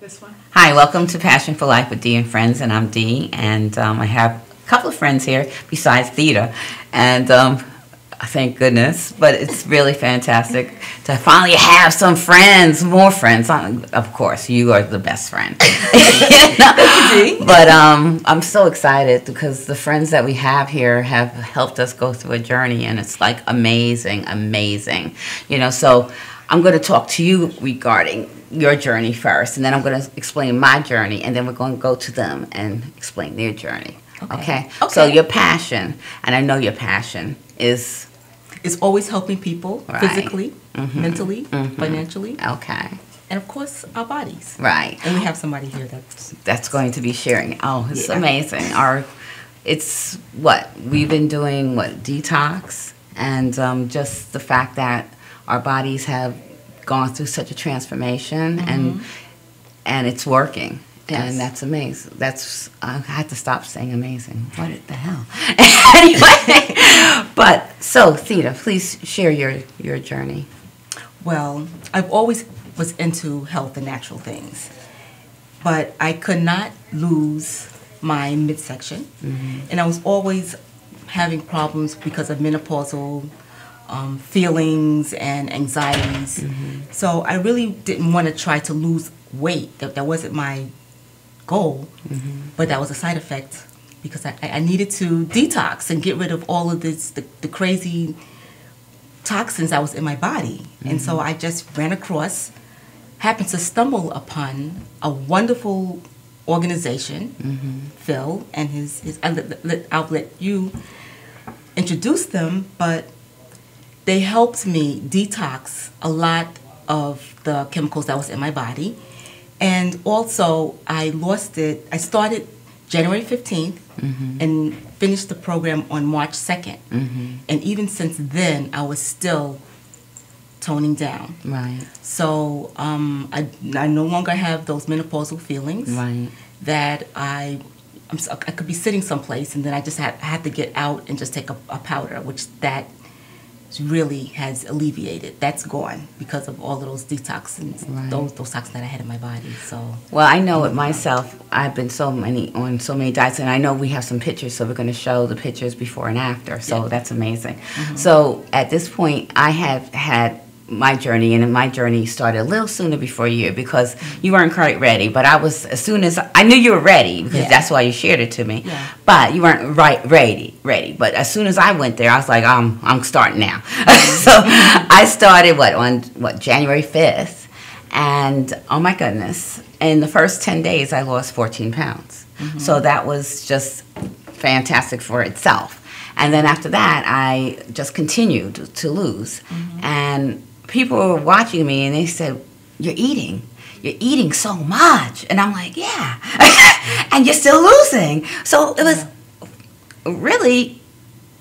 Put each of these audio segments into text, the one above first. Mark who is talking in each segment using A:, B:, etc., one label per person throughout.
A: This one?
B: Hi, welcome to Passion for Life with Dee and Friends, and I'm Dee, and I have a couple of friends here besides Theta, and thank goodness, but it's really fantastic to finally have some friends, more friends. Of course, you are the best friend. But I'm so excited because the friends that we have here have helped us go through a journey, and it's like amazing, amazing. You know, so I'm going to talk to you regarding your journey first, and then I'm going to explain my journey, and then we're going to go to them and explain their journey. Okay? So your passion, and I know your passion is...
A: It's always helping people,
B: right,
A: physically, mentally, financially.
B: Okay.
A: And of course, our bodies.
B: Right.
A: And we have somebody here that's
B: going to be sharing. Oh, it's amazing. It's what we've been doing, detox, and just the fact that our bodies have gone through such a transformation, and it's working. Yes. And that's amazing. I had to stop saying amazing. What the hell? Anyway, but so Theta, please share your journey.
A: Well, I've always was into health and natural things, but I could not lose my midsection, and I was always having problems because of menopausal feelings and anxieties. So I really didn't want to try to lose weight. That wasn't my goal, but that was a side effect because I needed to detox and get rid of all of the crazy toxins that was in my body. And so I just happened to stumble upon a wonderful organization, Phil and his I'll let you introduce them, but they helped me detox a lot of the chemicals that was in my body. And also, I started January 15th and finished the program on March 2nd. And even since then, I was still toning down.
B: Right.
A: So I no longer have those menopausal feelings.
B: Right.
A: That I could be sitting someplace and then I just had to get out and just take a powder, which that really has alleviated. That's gone because of all of those detoxins, those toxins that I had in my body. So
B: well, I know it myself. I've been on so many diets, and I know we have some pictures, so we're going to show the pictures before and after. So that's amazing. So at this point, I have had my journey, and my journey started a little sooner before you because you weren't quite ready. But as soon as I knew you were ready, because that's why you shared it to me. But you weren't ready. But as soon as I went there, I was like, I'm starting now. So I started on January 5th, and oh my goodness! In the first 10 days, I lost 14 pounds. So that was just fantastic for itself. And then after that, I just continued to lose, and people were watching me and they said, you're eating so much. And I'm like, yeah, and you're still losing. So it was really,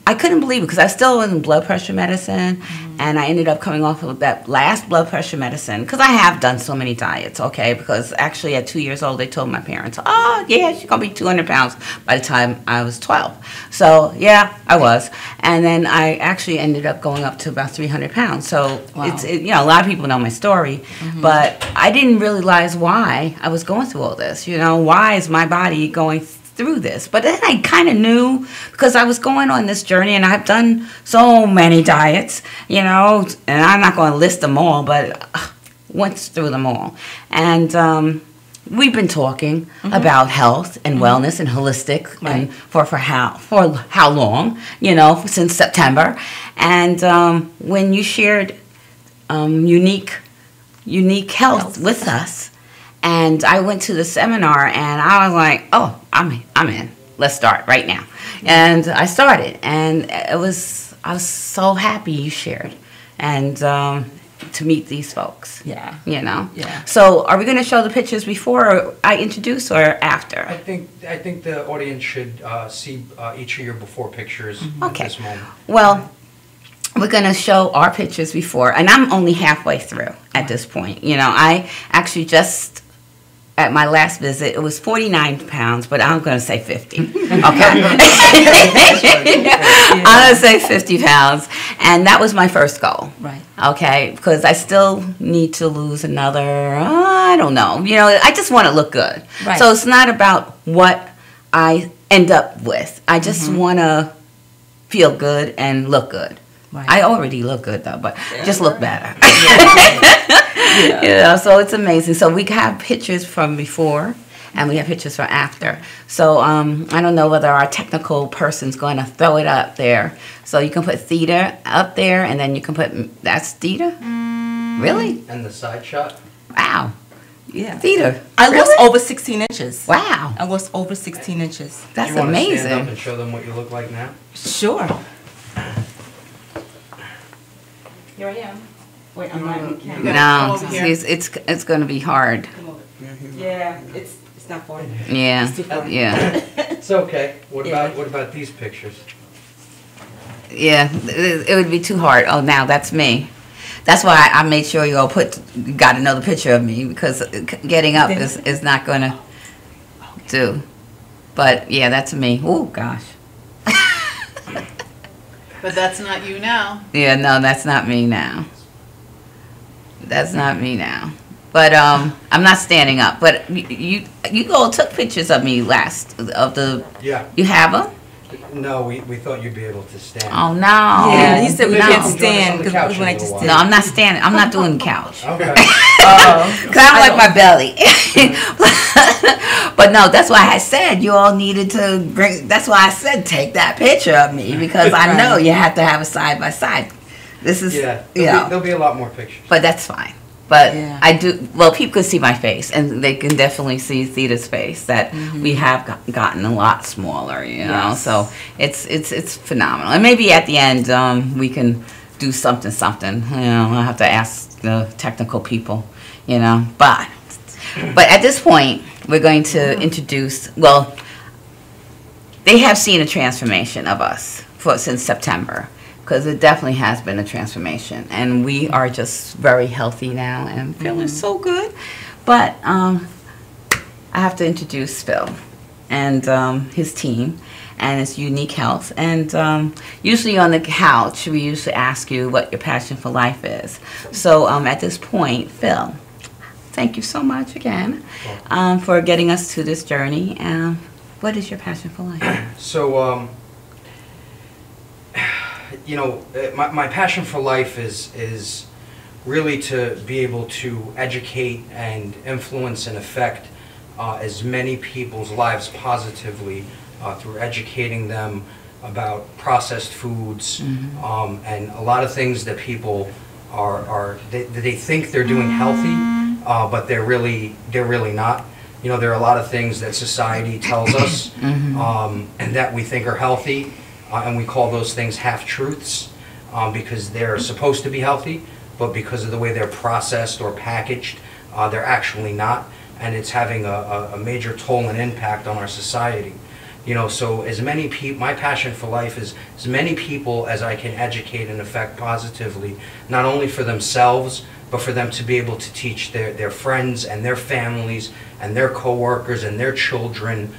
B: I couldn't believe it because I still was in blood pressure medicine, and I ended up coming off of that last blood pressure medicine because I have done so many diets, okay, because actually at 2 years old, they told my parents, oh, yeah, she's going to be 200 pounds by the time I was 12. So, yeah, I was. And then I actually ended up going up to about 300 pounds. So, a lot of people know my story, but I didn't realize why I was going through all this. Why is my body going through this? But then I kind of knew because I was going on this journey, and I've done so many diets, and I'm not going to list them all, but went through them all. And we've been talking about health and wellness and holistic, and for how long, since September. And when you shared unique Unique Health with us. And I went to the seminar, and I was like, oh, I'm in. Let's start right now. And I started, and I was so happy you shared, and to meet these folks.
A: Yeah.
B: You know.
A: Yeah.
B: So, are we going to show the pictures before I introduce or after?
C: I think the audience should see each of your before pictures at this moment.
B: Well, we're going to show our pictures before, and I'm only halfway through at this point. You know, I actually just, at my last visit, it was 49 pounds, but I'm going to say 50. Okay. I'm going to say 50 pounds, and that was my first goal.
A: Right.
B: Okay, because I still need to lose another, I don't know. You know, I just want to look good.
A: Right.
B: So it's not about what I end up with. I just want to feel good and look good.
A: Right.
B: I already look good though, but just look better.
A: Yeah.
B: You know, so it's amazing. So we have pictures from before and we have pictures from after. So I don't know whether our technical person's going to throw it up there. So you can put theta up there, and then you can put, that's theta? Really?
C: And the side shot?
B: Wow.
A: Yeah.
B: Theta.
A: I
B: Really?
A: lost over 16 inches.
B: Wow.
A: I lost over 16 inches.
B: That's
C: Do you want to stand up
B: amazing.
C: and show them what you look like now?
A: Sure. Here I am. Wait, I'm not in camera.
B: No,
D: Over here.
B: see, it's going to be hard.
A: Come over. Yeah, it's not far.
B: Yeah.
A: It's too far.
B: Yeah.
C: It's okay. What
A: Yeah.
C: about these pictures?
B: Yeah, it would be too hard. Oh, now that's me. That's why I made sure you all got another picture of me, because getting up is not going to do. But yeah, that's me. Oh gosh.
D: But that's not you now.
B: Yeah, no, that's not me now. That's not me now. But I'm not standing up. But you all took pictures of me last of the.
C: Yeah.
B: You have them?
C: No, we thought you'd be able to stand.
B: Oh no.
A: Yeah, he said we
B: No.
A: can't
C: Join us on
A: stand
C: the
A: because
C: couch
A: when
C: in
A: I
C: a
A: just
C: little
A: did.
B: No, I'm not standing. I'm not doing the couch.
C: Okay.
B: Because I don't like my belly. But no, that's why I said you all needed to bring. That's why I said take that picture of me, because I know
A: Right.
B: you have to have a side by side. This is,
C: Yeah.
B: you know,
C: There'll be a lot more pictures.
B: but that's fine. But
A: Yeah.
B: I do. Well, people can see my face, and they can definitely see Theta's face. That we have gotten a lot smaller, you know.
A: Yes.
B: So it's phenomenal. And maybe at the end we can do something. You know, I'll have to ask the technical people, you know. But at this point, we're going to introduce. Well, they have seen a transformation of us since September. Because it definitely has been a transformation, and we are just very healthy now and feeling so good. But I have to introduce Phil and his team and it's Unique Health. And usually on the couch, we usually ask you what your passion for life is. So at this point, Phil, thank you so much again for getting us to this journey. What is your passion for life?
C: So, you know, my passion for life is really to be able to educate and influence and affect as many people's lives positively through educating them about processed foods and a lot of things that people they think they're doing healthy, but they're really not. You know, there are a lot of things that society tells us and that we think are healthy. And we call those things half-truths because they're supposed to be healthy, but because of the way they're processed or packaged, they're actually not, and it's having a major toll and impact on our society. You know, so as many people, my passion for life is as many people as I can educate and affect positively, not only for themselves, but for them to be able to teach their friends and their families and their coworkers and their children.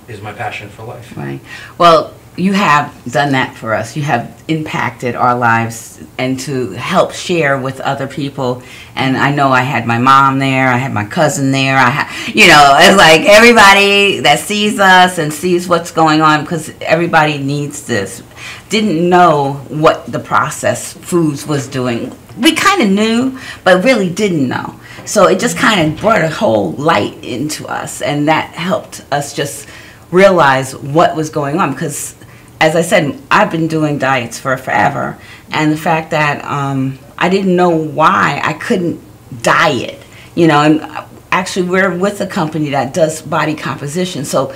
C: Is my passion for life.
B: Right. Well, you have done that for us. You have impacted our lives and to help share with other people. And I know I had my mom there. I had my cousin there. You know, it's like everybody that sees us and sees what's going on, because everybody needs this. Didn't know what the processed foods was doing. We kind of knew, but really didn't know. So it just kind of brought a whole light into us, and that helped us just realize what was going on. Because, as I said, I've been doing diets for forever, and the fact that I didn't know why I couldn't diet, you know, and actually we're with a company that does body composition. So,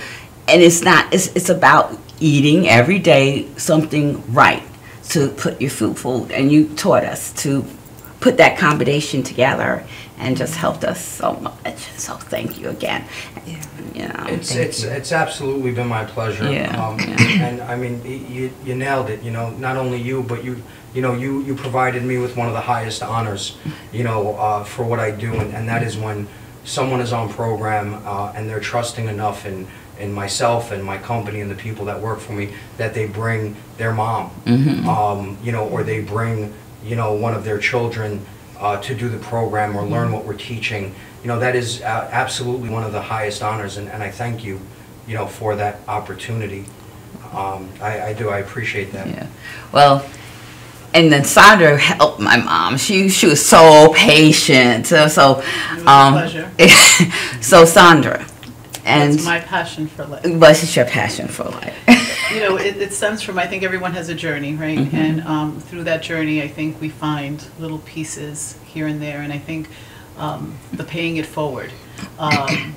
B: and it's about eating every day something right to put your food, and you taught us to put that combination together and just helped us so much. So thank you again.
A: Yeah.
B: You know,
C: It's absolutely been my pleasure. And I mean, you nailed it. You know, not only you, but you provided me with one of the highest honors, you know, for what I do, and that is when someone is on program and they're trusting enough in myself and my company and the people that work for me that they bring their mom, you know, or they bring, you know, one of their children to do the program or learn what we're teaching. You know, that is absolutely one of the highest honors, and I thank you, you know, for that opportunity. I do. I appreciate that.
B: Yeah. Well, and then Sandra helped my mom. She was so patient. So
D: It was a pleasure.
B: So Sandra, and
D: It's my passion for life.
B: what's your passion for life?
D: You know, it stems from, I think everyone has a journey, right? And through that journey, I think we find little pieces here and there. And I think the paying it forward,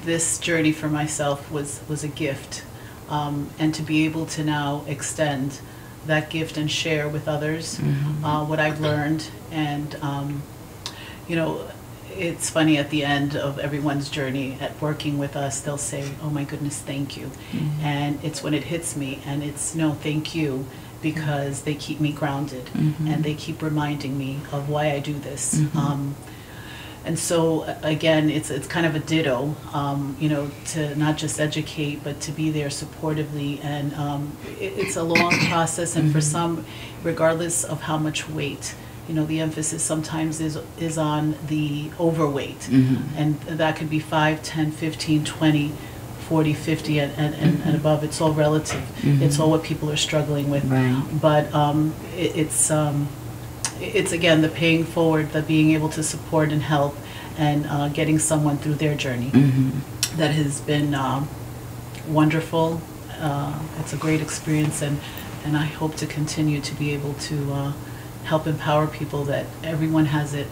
D: this journey for myself was a gift. And to be able to now extend that gift and share with others what I've learned. And, you know, it's funny, at the end of everyone's journey at working with us, they'll say, oh my goodness, thank you. And it's when it hits me, and it's no thank you, because they keep me grounded and they keep reminding me of why I do this. And so again, it's kind of a ditto, you know, to not just educate, but to be there supportively. And it's a long process, and for some, regardless of how much weight, you know, the emphasis sometimes is on the overweight. And that could be 5, 10, 15, 20, 40, 50, and above. It's all relative. It's all what people are struggling with.
B: Right.
D: But it's again the paying forward, the being able to support and help, and getting someone through their journey. That has been wonderful. It's a great experience, and I hope to continue to be able to help empower people, that everyone has it.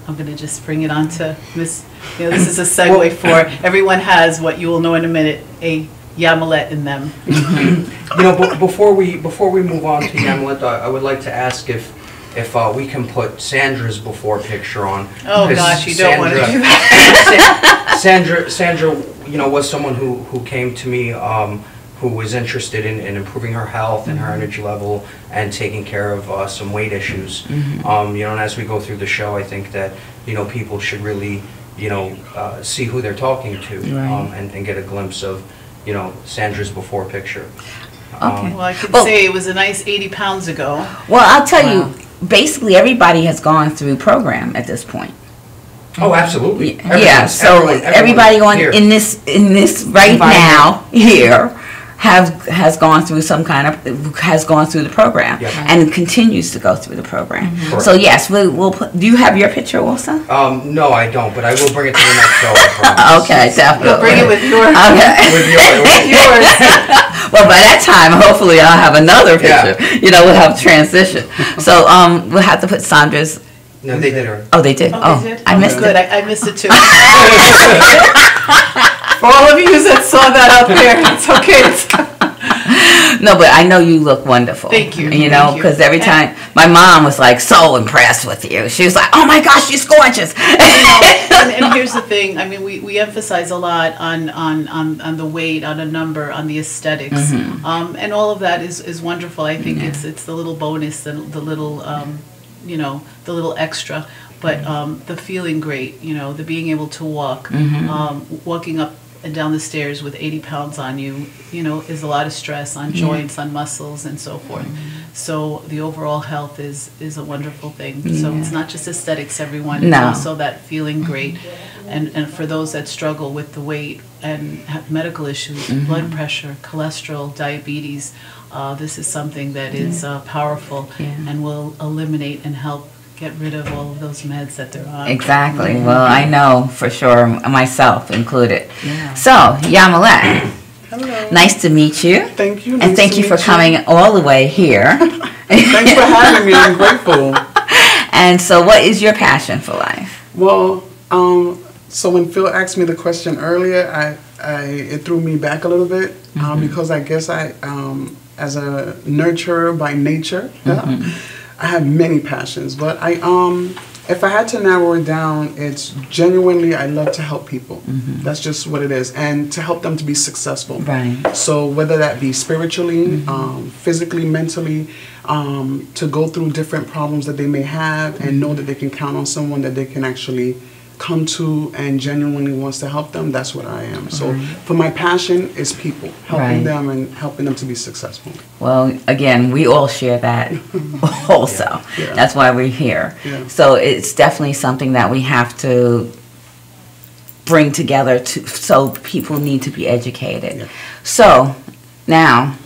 D: I'm going to just bring it on to Miss, you know, this is a segue for everyone has what you will know in a minute, a Yamilet in them.
C: You know, before we move on to Yamilet, I would like to ask if we can put Sandra's before picture on.
D: Oh gosh, you don't want to do that.
C: Sandra, you know, was someone who came to me who was interested in improving her health and her energy level and taking care of some weight issues. You know, and as we go through the show, I think that, you know, people should really, you know, see who they're talking to, and get a glimpse of, you know, Sandra's before picture.
D: Well, I could say it was a nice 80 pounds ago.
B: Well, I'll tell you, basically everybody has gone through program at this point.
C: Oh, absolutely.
B: Yeah, so everybody on
C: here.
B: in this right now here has gone through the program and continues to go through the program. So yes, we'll put. Do you have your picture also?
C: No, I don't, but I will bring it to the next show. I promise.
B: Okay, definitely.
D: We'll bring it with yours.
B: Okay.
C: With yours.
B: Well, by that time, hopefully, I'll have another picture. You know, we'll have transition. So we'll have to put Sandra's.
C: No, they did her.
B: Oh, they did.
D: Oh, they did?
B: I missed
D: Good.
B: it.
D: I missed it too. For all of you that saw that out there, it's okay.
B: No, but I know you look wonderful.
D: Thank you.
B: You know, because every time my mom was like so impressed with you. She was like, "Oh my gosh, she's gorgeous."
D: And here's the thing. I mean, we emphasize a lot on the weight, on a number, on the aesthetics, and all of that is wonderful. I think it's the little bonus, the little you know, the little extra. But the feeling great, you know, the being able to walk, walking up and down the stairs with 80 pounds on you, you know, is a lot of stress on joints, on muscles, and so forth. So the overall health is a wonderful thing. So it's not just aesthetics, everyone. It's also that feeling great. And for those that struggle with the weight and have medical issues, blood pressure, cholesterol, diabetes, this is something that is powerful and will eliminate and help get rid of all of those meds that they're on.
B: Exactly. Well, I know for sure, myself included. So, Yamilet,
D: Hello.
B: nice to meet you.
E: Thank you.
B: And thank you for coming all the way here.
E: Thanks for having me. I'm grateful.
B: And so what is your passion for life?
E: Well, so when Phil asked me the question earlier, it threw me back a little bit because I guess I, as a nurturer by nature, I have many passions. But if I had to narrow it down, it's genuinely I love to help people. That's just what it is, and to help them to be successful.
B: Right.
E: So whether that be spiritually, physically, mentally, to go through different problems that they may have and know that they can count on someone that they can actually come to and genuinely wants to help them, that's what I am. So for my passion is people, helping them and helping them to be successful.
B: Well, again, we all share that also.
E: Yeah.
B: That's why we're here.
E: Yeah.
B: So it's definitely something that we have to bring together so people need to be educated.
E: Yeah.
B: So now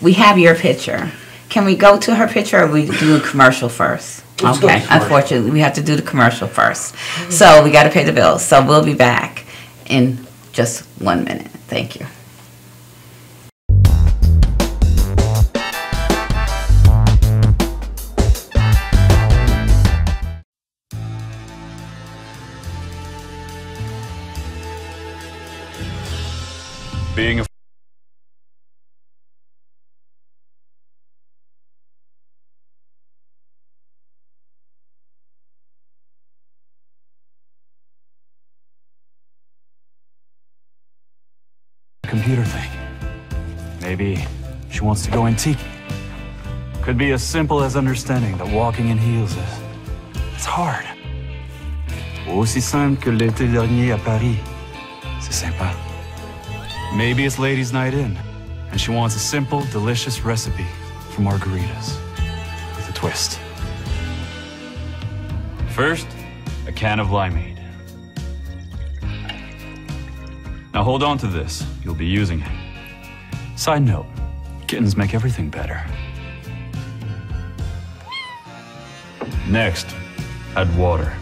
B: we have your picture. Can we go to her picture, or we do a commercial first?
C: Let's go to
B: Okay,
C: commercial.
B: unfortunately, we have to do the commercial first. So we got to pay the bills. So we'll be back in just 1 minute. Thank you.
F: Being a computer thing. Maybe she wants to go antique. Could be as simple as understanding that walking in heels it's hard. Aussi simple que l'été dernier à Paris. C'est sympa. Maybe it's ladies' night in, and she wants a simple, delicious recipe for margaritas with a twist. First, a can of limeade. Now hold on to this, you'll be using it. Side note, kittens make everything better. Next, add water.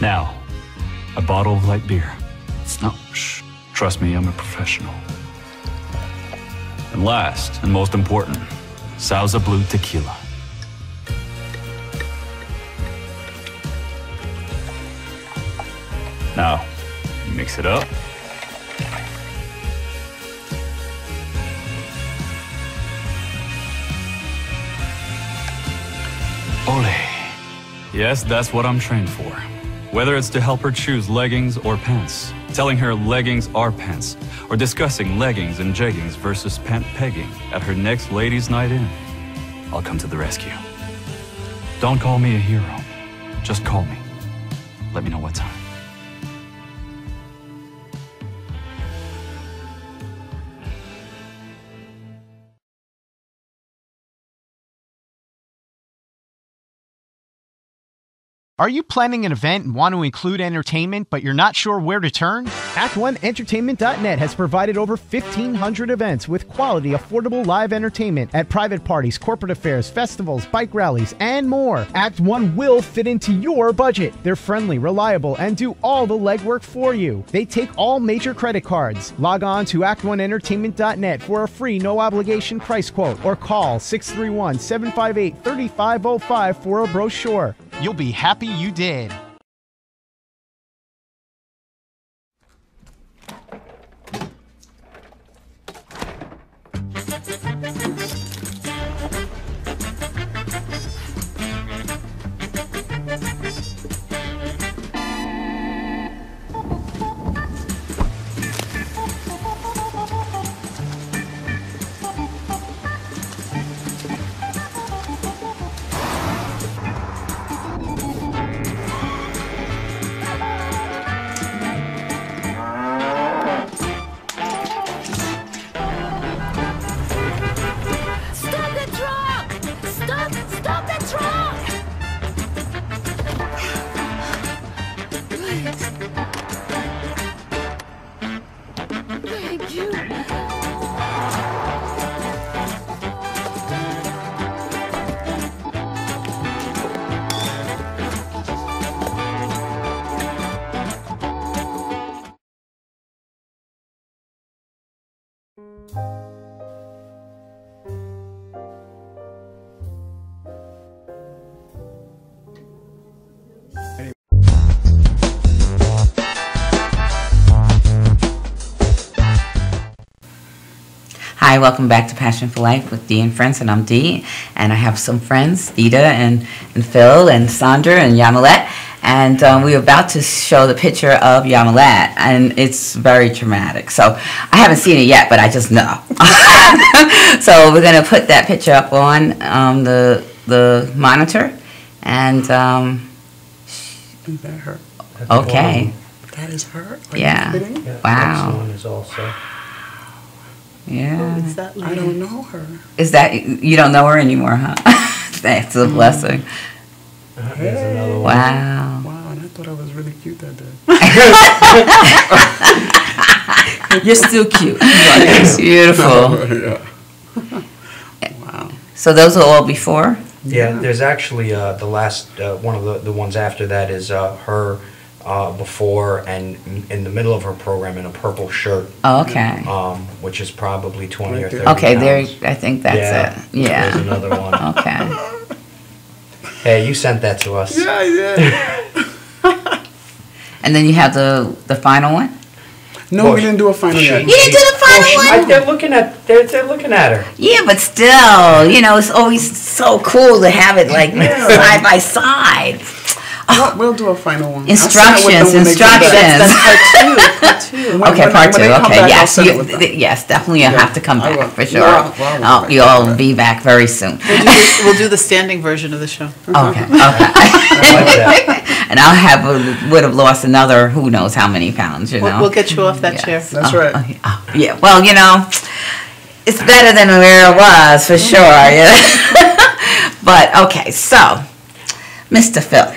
F: Now, a bottle of light beer. No, shh, trust me, I'm a professional. And last, and most important, Sauza Blue Tequila. Now, mix it up. Ole. Yes, that's what I'm trained for. Whether it's to help her choose leggings or pants, telling her leggings are pants, or discussing leggings and jeggings versus pant pegging at her next ladies' night in, I'll come to the rescue. Don't call me a hero. Just call me. Let me know what time.
G: Are you planning an event and want to include entertainment, but you're not sure where to turn? Act1Entertainment.net has provided over 1,500 events with quality, affordable live entertainment at private parties, corporate affairs, festivals, bike rallies, and more. Act 1 will fit into your budget. They're friendly, reliable, and do all the legwork for you. They take all major credit cards. Log on to Act1Entertainment.net for a free, no-obligation price quote, or call 631-758-3505 for a brochure. You'll be happy you did.
B: Hi, welcome back to Passion for Life with Dee and Friends, and I'm Dee, and I have some friends, Dita and Phil and Sandra and Yamilet, and we're about to show the picture of Yamilet, and it's very traumatic. So I haven't seen it yet, but I just know. So we're going to put that picture up on the monitor, and
E: Is that her?
B: okay.
E: That is her? Are
B: Yeah.
E: you kidding?
C: Yeah,
B: Wow.
C: Next one is also.
B: Yeah.
D: It's that
E: I don't know her.
B: Is that, you don't know her anymore, huh? That's a blessing.
C: Here's another one.
B: Wow.
E: Wow, and I thought I was really cute that day.
A: You're still cute.
B: Beautiful.
E: Yeah. Wow.
B: So those are all before?
C: Yeah, there's actually the last one of the ones after that is her before and in the middle of her program in a purple shirt,
B: Oh, okay.
C: which is probably 20 or 30
B: Okay, there,
C: pounds.
B: I think that's it.
C: There's
B: Yeah.
C: another one.
B: Okay.
C: Hey, you sent that to us.
E: Yeah, I did.
B: And then you have the final one?
E: No,
C: Well,
E: we didn't do a final yet.
B: You didn't do the final one?
C: They're looking at her.
B: Yeah, but still, it's always so cool to have it like side by side.
E: We'll do a final one.
B: Instructions.
D: That's part two. Part two.
B: Okay, part two. Okay, yes,
E: yes.
B: yes, definitely. You'll have to come
E: I
B: back
E: will.
B: for sure.
E: No, well,
B: You'll all be back very soon.
D: We'll do the standing version of the show.
B: Okay, okay.
C: I like that.
B: And would have lost another who knows how many pounds,
D: We'll get you off that
B: Yes.
D: chair.
E: That's right.
B: Yeah, well, it's better than where it was for sure. Yeah. But okay, so Mr. Phil.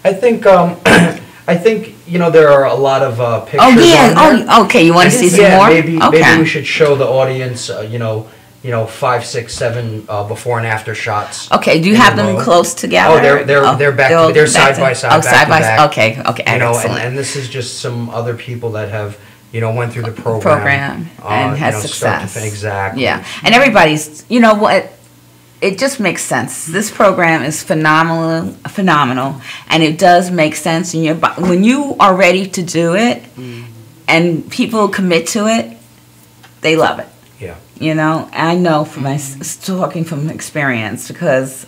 C: I think there are a lot of pictures.
B: Oh yeah.
C: on there.
B: Oh, okay. You want to see some more?
C: Maybe
B: Okay.
C: we should show the audience, 5, 6, 7 before and after shots.
B: Okay. Do you
C: in
B: have
C: a
B: them
C: row.
B: close together?
C: Oh, they're back. They're side by side.
B: Oh,
C: back
B: side
C: to
B: by
C: back.
B: side. Okay. Okay.
C: And
B: Excellent.
C: this is just some other people that have went through the program
B: and had
C: start to
B: success.
C: exactly.
B: Yeah, and everybody's. You know what? It just makes sense. This program is phenomenal, and it does make sense. And when you are ready to do it, and people commit to it, they love it.
C: Yeah.
B: I know from talking from experience because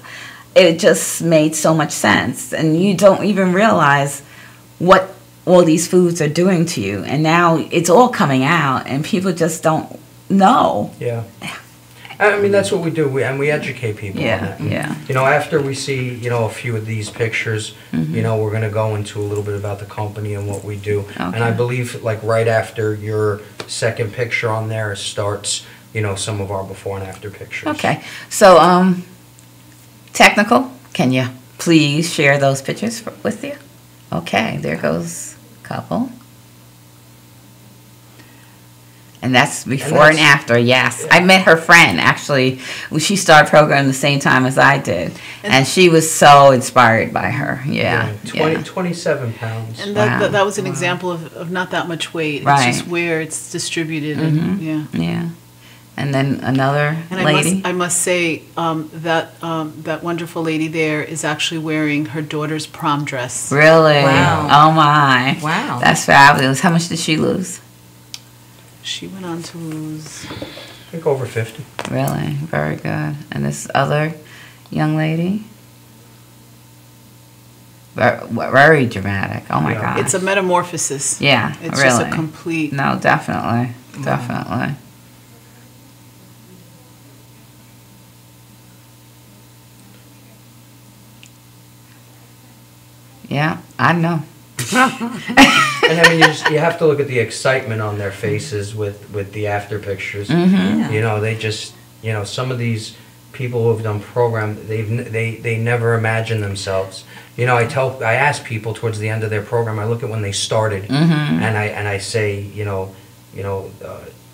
B: it just made so much sense, and you don't even realize what all these foods are doing to you, and now it's all coming out, and people just don't know.
C: Yeah. I mean, that's what we do, we educate people
B: Yeah,
C: on that.
B: yeah.
C: After we see, a few of these pictures, we're going to go into a little bit about the company and what we do. And I believe, right after your second picture on there starts, some of our before and after pictures.
B: Okay, so, technical, can you please share those pictures with you? Okay, there goes a couple. And that's before and after, yes. I met her friend, actually. She started program the same time as I did. And she was so inspired by her, yeah.
C: 27 pounds.
D: And
B: Wow.
D: that was an example of not that much weight.
B: Right.
D: It's just where it's distributed. And,
B: Yeah. And then another
D: And
B: lady.
D: I must say that wonderful lady there is actually wearing her daughter's prom dress.
B: Really?
A: Wow.
B: Oh, my.
A: Wow.
B: That's fabulous. How much did she lose?
D: She went on to lose.
C: I think over 50.
B: Really? Very good. And this other young lady? Very dramatic. Oh, my
C: Yeah.
B: God.
D: It's a metamorphosis.
B: Yeah,
D: It's
B: really.
D: just a complete.
B: No, definitely. Definitely. Yeah, I know.
C: And I mean, you have to look at the excitement on their faces with the after pictures. They just, some of these people who have done program, they never imagine themselves. I ask people towards the end of their program, I look at when they started, and I say,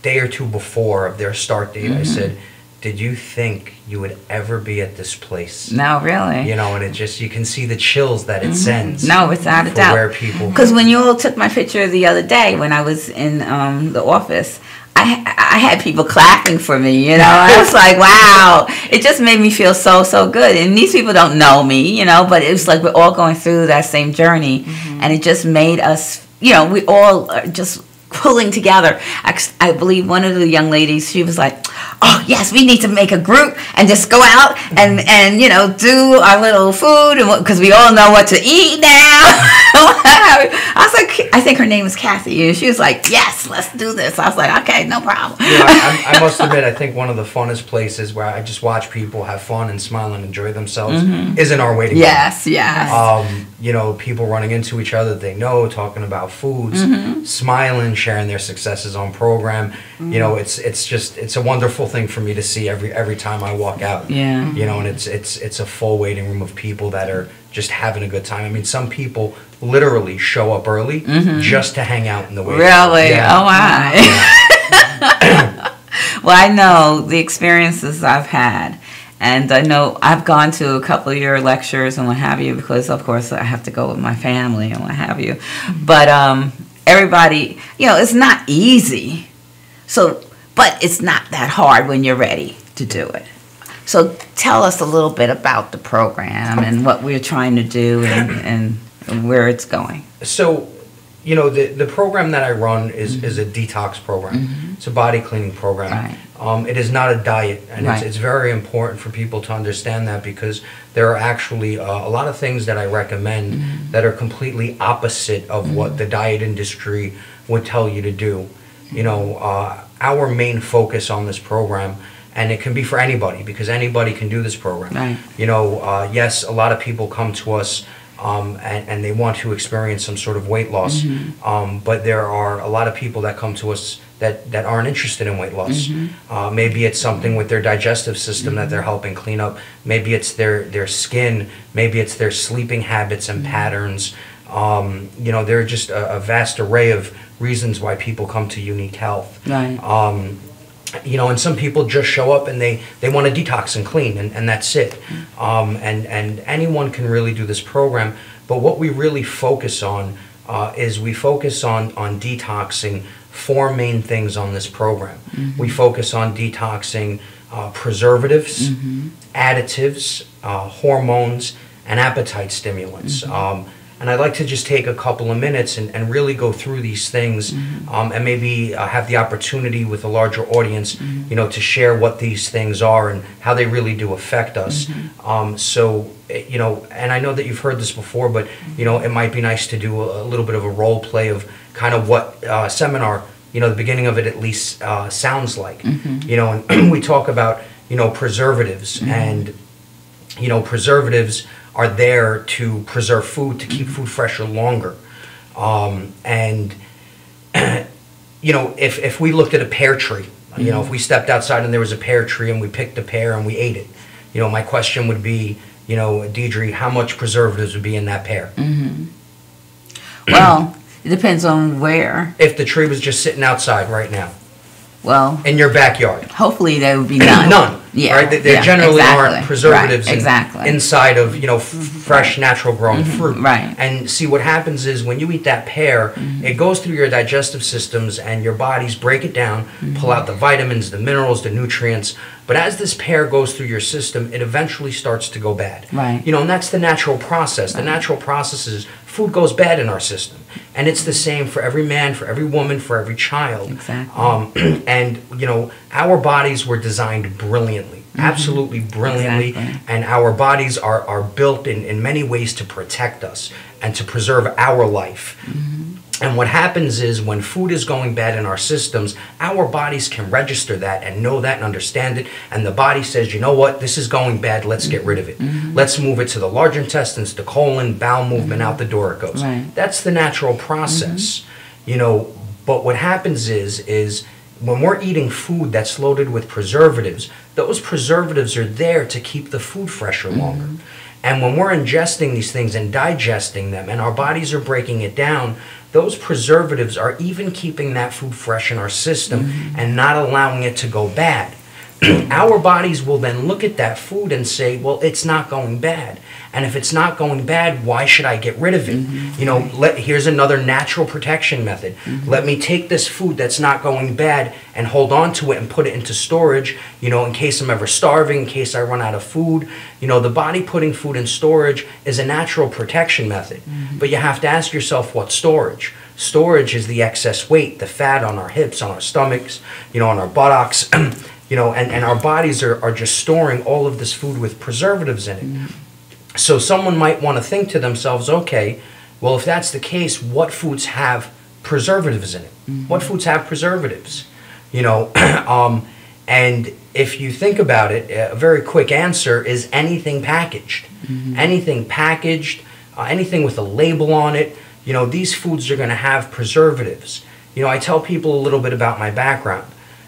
C: day or two before of their start date, I said, did you think you would ever be at this place?
B: No, really.
C: And it just, you can see the chills that it sends.
B: No, without a
C: for
B: doubt.
C: where people.
B: Because when you all took my picture the other day when I was in the office, I had people clapping for me, I was like, wow. It just made me feel so good. And these people don't know me, but it was like we're all going through that same journey. And it just made us, we all are just pulling together. I believe one of the young ladies, she was like, oh yes, we need to make a group and just go out and you know, do our little food, because we all know what to eat now. I was like, I think her name was Kathy, and she was like, yes, let's do this. I was like, okay, no problem.
C: You know, I must admit, I think one of the funnest places where I just watch people have fun and smile and enjoy themselves is in our waiting room.
B: Yes.
C: You know, people running into each other that they know, talking about foods, smiling, sharing their successes on program. You know, it's a wonderful thing for me to see every time I walk out.
B: Yeah.
C: You know, and it's a full waiting room of people that are just having a good time. I mean, some people literally show up early just to hang out in the waiting room.
B: Really?
C: Yeah.
B: Oh my. Well, I know the experiences I've had. And I know I've gone to a couple of your lectures and what have you, because of course I have to go with my family and what have you. But everybody, you know, it's not easy. So, but it's not that hard when you're ready to do it. So tell us a little bit about the program and what we're trying to do and where it's going.
C: So, you know, the program that I run is a detox program. It's a body cleaning program.
B: Right.
C: It is not a diet, and
B: Right.
C: it's very important for people to understand that, because there are actually a lot of things that I recommend that are completely opposite of what the diet industry would tell you to do. You know, our main focus on this program, and it can be for anybody, because anybody can do this program.
B: Right.
C: You know, yes, a lot of people come to us and they want to experience some sort of weight loss, but there are a lot of people that come to us that aren't interested in weight loss. Maybe it's something with their digestive system that they're helping clean up. Maybe it's their skin. Maybe it's their sleeping habits and patterns. You know, there are just a vast array of reasons why people come to Unique Health.
B: Right.
C: You know, and some people just show up and they want to detox and clean, and that's it. And anyone can really do this program, but what we really focus on is we focus on detoxing four main things on this program. We focus on detoxing preservatives, additives, hormones, and appetite stimulants. And I'd like to just take a couple of minutes and really go through these things, and maybe have the opportunity with a larger audience, you know, to share what these things are and how they really do affect us. So, you know, and I know that you've heard this before, but, you know, it might be nice to do a little bit of a role play of kind of what seminar, you know, the beginning of it at least sounds like. You know, and we talk about, you know, preservatives, and, you know, preservatives are there to preserve food, to keep food fresher longer. And, you know, if we looked at a pear tree, you know, if we stepped outside and there was a pear tree and we picked a pear and we ate it, you know, my question would be, you know, Deidre, how much preservatives would be in that pear?
B: Well, it depends on where.
C: If the tree was just sitting outside right now,
B: Well,
C: in your backyard.
B: hopefully there would be none.
C: None.
B: Yeah.
C: Right? There generally
B: exactly.
C: aren't preservatives
B: Right, exactly.
C: inside of, you know, fresh, natural grown fruit.
B: Right.
C: And see, what happens is when you eat that pear, it goes through your digestive systems and your bodies break it down, pull out the vitamins, the minerals, the nutrients. But as this pear goes through your system, it eventually starts to go bad.
B: Right.
C: You know, and that's the natural process. The natural process is food goes bad in our system. And it's the same for every man, for every woman, for every child.
B: Exactly.
C: And, you know, our bodies were designed brilliantly, absolutely brilliantly.
B: Exactly.
C: And our bodies are built in many ways to protect us and to preserve our life. And what happens is when food is going bad in our systems, our bodies can register that and know that and understand it. And the body says, you know what, this is going bad, let's get rid of it. Let's move it to the large intestines, the colon, bowel movement, out the door it goes.
B: Right.
C: That's the natural process. You know, but what happens is when we're eating food that's loaded with preservatives, those preservatives are there to keep the food fresher longer. And when we're ingesting these things and digesting them and our bodies are breaking it down, those preservatives are even keeping that food fresh in our system and not allowing it to go bad. Our bodies will then look at that food and say, well, it's not going bad. And if it's not going bad, why should I get rid of it? You know, here's another natural protection method. Let me take this food that's not going bad and hold on to it and put it into storage, you know, in case I'm ever starving, in case I run out of food. You know, the body putting food in storage is a natural protection method. But you have to ask yourself, what storage? Storage is the excess weight, the fat on our hips, on our stomachs, on our buttocks, and our bodies are just storing all of this food with preservatives in it. So someone might want to think to themselves, okay, well, if that's the case, what foods have preservatives in it? What foods have preservatives? And if you think about it, a very quick answer is anything packaged. Anything packaged, anything with a label on it, these foods are going to have preservatives. I tell people a little bit about my background.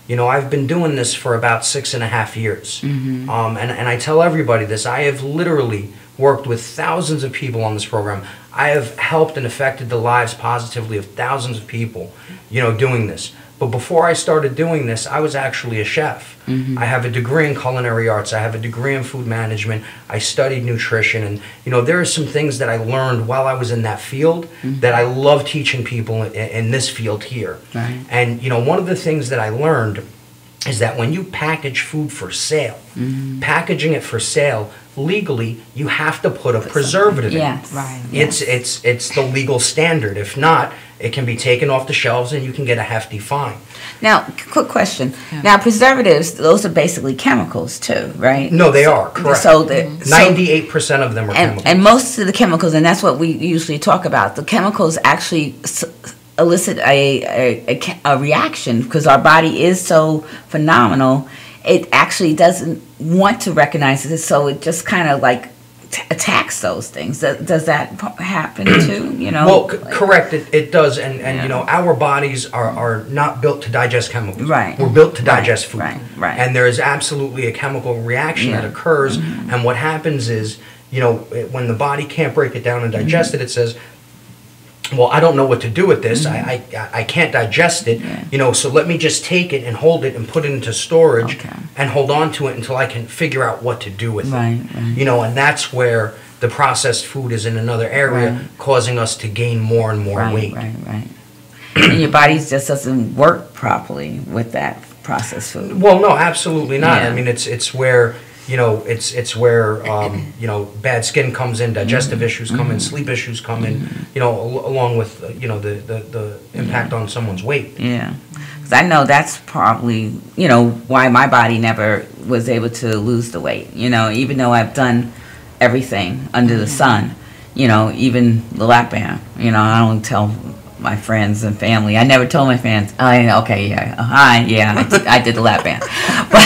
C: I've been doing this for about 6.5 years. And I tell everybody this. I have literally worked with thousands of people on this program. I have helped and affected the lives positively of thousands of people, doing this. But before I started doing this, I was actually a chef. I have a degree in culinary arts. I have a degree in food management. I studied nutrition. And, there are some things that I learned while I was in that field that I love teaching people in this field here.
B: Right.
C: And, one of the things that I learned is that when you package food for sale, packaging it for sale, legally, you have to put a preservative in.
B: Yes.
A: Right.
C: It's the legal standard. If not, it can be taken off the shelves and you can get a hefty fine.
B: Now, quick question. Now, preservatives, those are basically chemicals too, right?
C: No, they are, correct.
B: So
C: 98% of them are chemicals.
B: And most of the chemicals, and that's what we usually talk about, the chemicals actually elicit a reaction because our body is so phenomenal. It actually doesn't want to recognize it, so it just kind of like attacks those things. Does that happen too?
C: Well, correct. It does, and our bodies are not built to digest chemicals.
B: Right.
C: We're built to digest food.
B: Right.
C: And there is absolutely a chemical reaction that occurs, and what happens is, when the body can't break it down and digest it, it says, well, I don't know what to do with this. I can't digest it. So let me just take it and hold it and put it into storage and hold on to it until I can figure out what to do with it. And that's where the processed food is in another area, causing us to gain more and more weight.
B: Right. And your body just doesn't work properly with that processed food.
C: Well, no, absolutely not.
B: Yeah.
C: I mean, it's where it's where bad skin comes in, digestive issues come in, sleep issues come in, along with the impact on someone's weight.
B: Yeah, because I know that's probably why my body never was able to lose the weight. Even though I've done everything under the sun, even the lap band. I don't tell my friends and family. I never told my fans. I did the lap band, but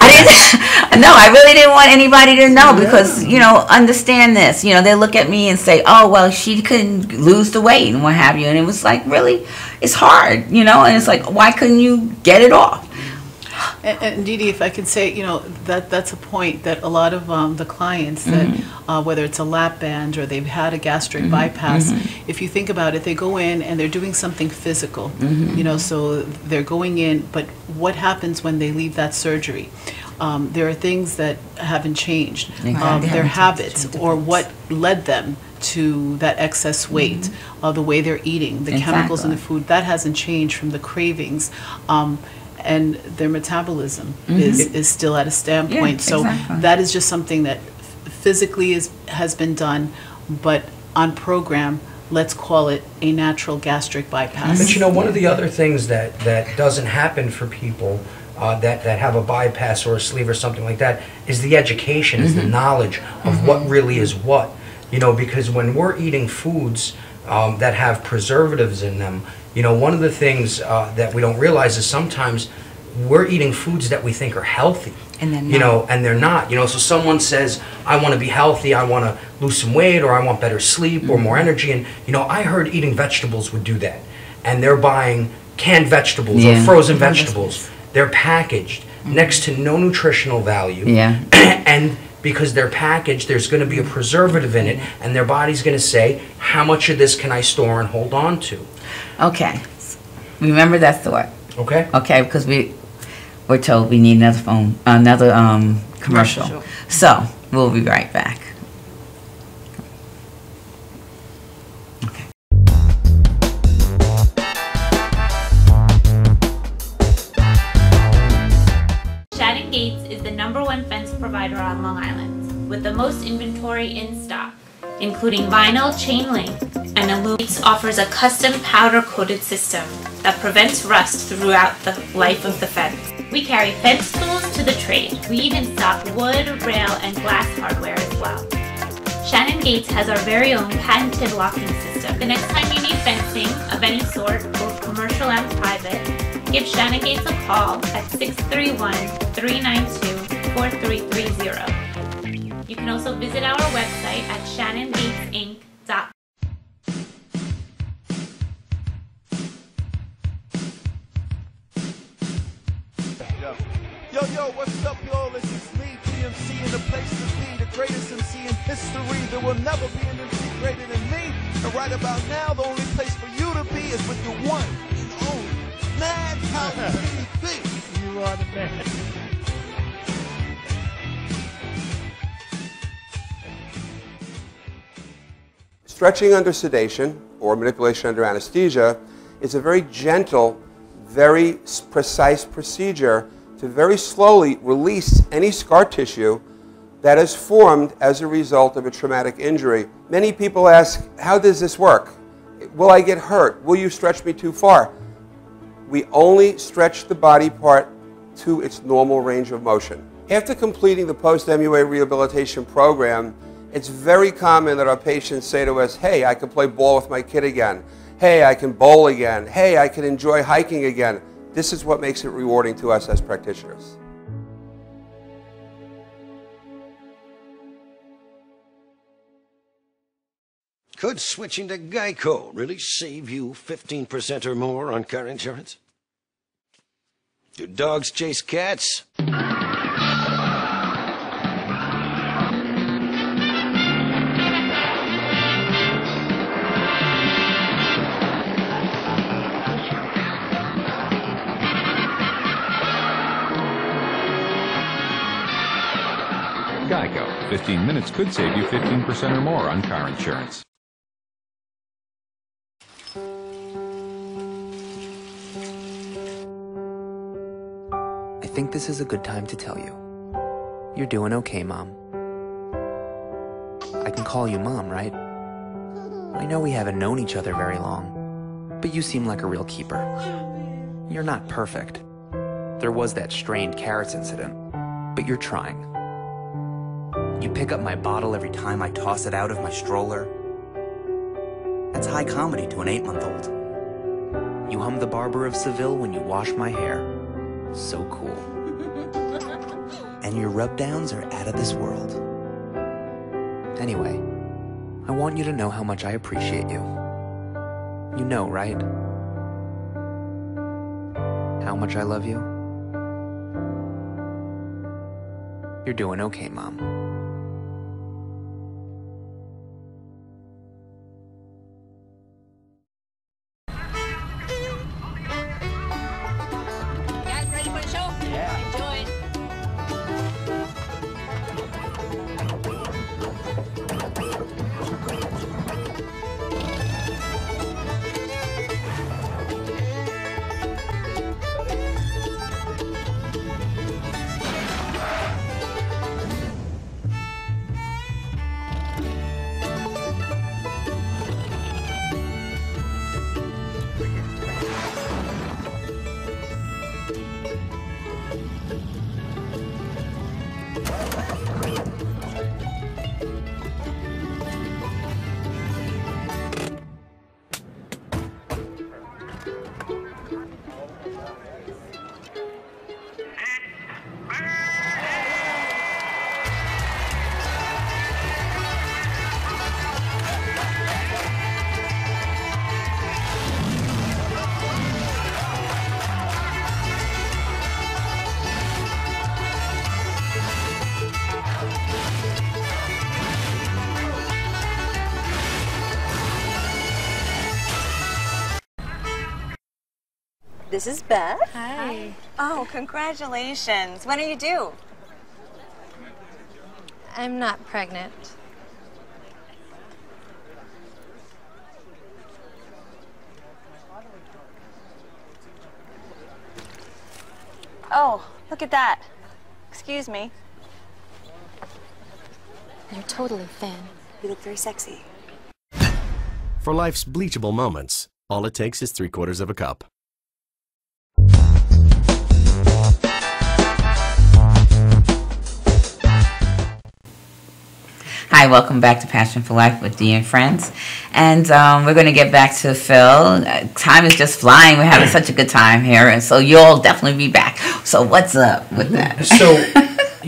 B: I didn't. No, I really didn't want anybody to know because, understand this. They look at me and say, oh, well, she couldn't lose the weight and what have you. And it was like, really? It's hard, and it's like, why couldn't you get it off?
D: And Dee Dee, if I could say, that's a point that a lot of the clients that, whether it's a lap band or they've had a gastric bypass, if you think about it, they go in and they're doing something physical, so they're going in, but what happens when they leave that surgery? There are things that haven't changed, their habits or what led them to that excess weight, the way they're eating, the chemicals in the food, that hasn't changed from the cravings. And their metabolism is still at a standpoint. So that is just something that physically has been done, but on program, let's call it a natural gastric bypass.
C: But one of the other things that doesn't happen for people that have a bypass or a sleeve or something like that is the education, is the knowledge of what really is what. Because when we're eating foods that have preservatives in them, one of the things that we don't realize is sometimes we're eating foods that we think are healthy.
A: And they're not.
C: And they're not. So someone says, I want to be healthy, I want to lose some weight, or I want better sleep or more energy. And, I heard eating vegetables would do that. And they're buying canned vegetables or frozen vegetables. They're packaged next to no nutritional value. And because they're packaged, there's going to be a preservative in it, and their body's going to say, how much of this can I store and hold on to?
B: Okay. Remember that thought.
C: Okay.
B: Okay, because we're told we need another commercial. So we'll be right back. Okay.
H: Shannon Gates is the #1 fence provider on Long Island with the most inventory in stock. including vinyl, chain link, and aluminum. Offers a custom powder-coated system that prevents rust throughout the life of the fence. We carry fence tools to the trade. We even stock wood, rail, and glass hardware as well. Shannon Gates has our very own patented locking system. The next time you need fencing of any sort, both commercial and private, give Shannon Gates a call at 631-392-4330. You can also visit our website at shannongatesinc.com.
I: Yo, what's up, y'all? This is me, GMC, in the place to be, the greatest MC in history. There will never be an MC greater than me. And right about now, the only place for you to be is with your one and only Madhouse TV. You are the man.
J: Stretching under sedation, or manipulation under anesthesia, is a very gentle, very precise procedure to very slowly release any scar tissue that is formed as a result of a traumatic injury. Many people ask, how does this work? Will I get hurt? Will you stretch me too far? We only stretch the body part to its normal range of motion. After completing the post-MUA rehabilitation program, it's very common that our patients say to us, hey, I can play ball with my kid again. Hey, I can bowl again. Hey, I can enjoy hiking again. This is what makes it rewarding to us as practitioners.
K: Could switching to Geico really save you 15% or more on car insurance? Do dogs chase cats?
L: Geico. 15 minutes could save you 15% or more on car insurance.
M: I think this is a good time to tell you. You're doing okay, Mom. I can call you Mom, right? I know we haven't known each other very long, but you seem like a real keeper. You're not perfect. There was that strained carrots incident, but you're trying. You pick up my bottle every time I toss it out of my stroller. That's high comedy to an 8-month-old. You hum the Barber of Seville when you wash my hair. So cool. And your rub-downs are out of this world. Anyway, I want you to know how much I appreciate you. You know, right? How much I love you? You're doing okay, Mom.
N: This is Beth.
O: Hi.
N: Oh, congratulations. When are you due?
O: I'm not pregnant.
N: Oh, look at that. Excuse me.
O: You're totally thin.
N: You look very sexy.
O: For life's bleachable moments, all it takes is 3/4 of a cup.
B: Hi, welcome back to Passion for Life with Dee and Friends. And we're going to get back to Phil. Time is just flying. We're having such a good time here. And so you'll definitely be back. So what's up with that?
C: So,